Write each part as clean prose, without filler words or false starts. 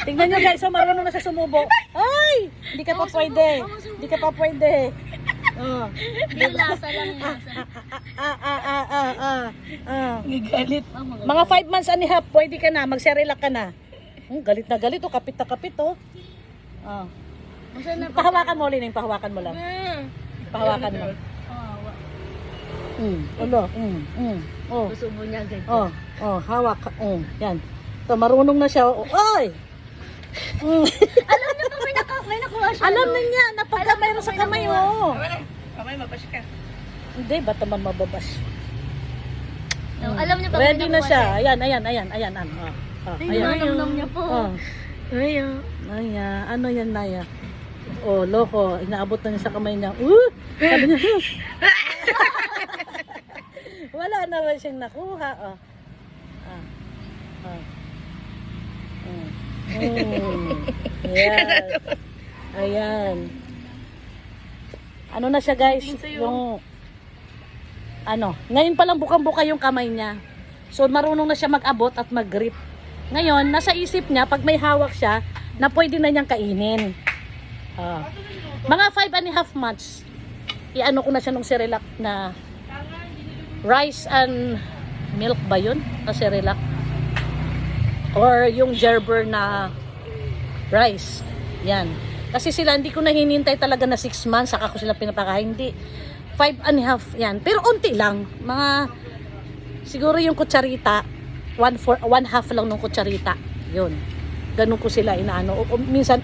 Tingnan nyo guys, so marunong na siya sumubo. Ay! Hindi ka pa pwede. Hindi ka pa pwede. Oh. Yung lasa lang yung lasa. Gigalit. Mga 5 months and a half, pwede ka na, mag-cerelac ka na. Galit na galit, oh, kapit na kapit, oh. Oh. Pahawakan mo, Lining, pahawakan mo lang. Pahawakan mo. Ano? Oh. Gusto mo niya agad. Oh, hawak. Yan. Ito, marunong na siya. Oh, ay! Alam niyo kung may nakuha siya. Alam na niya na pagka mayroon sa kamay, oh. Kamay, mabash ka. Hindi, ba't naman mababash? Alam niyo pa Ready na siya. Ayan. Ayan. Nam niya po. Oh. Naya, ano yan, Naya? Oh, loko. Inaabot na niya sa kamay niya. Sabi niya, wala na rin siyang nakuha. Oh. Ayan. Ayan. Ano na siya, guys? Yung ngayon pa lang bukang-buka yung kamay niya. So marunong na siya mag-abot at mag-grip. Ngayon, nasa isip niya pag may hawak siya na pwede na niyang kainin. Mga 5.5 months, i-ano ko na siya nung Cerelac na rice and milk ba yun? Na Cerelac? Or yung Gerber na rice. Yan. Kasi sila, hindi ko na hinintay talaga na 6 months, saka ko sila pinapakain. Hindi. 5.5 yan. Pero unti lang. Mga, siguro yung kutsarita, 1/2 lang ng kutsarita. Yun. Ganun ko sila inaano. O, minsan,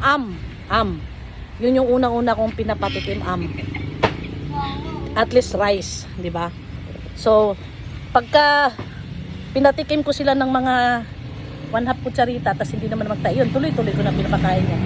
Yun yung unang-una kong pinapatikim, At least rice, di ba? So, pagka pinatikim ko sila ng mga 1/2 kutsarita, tapos hindi naman magtayo, yun, tuloy-tuloy ko na pinapakain niya.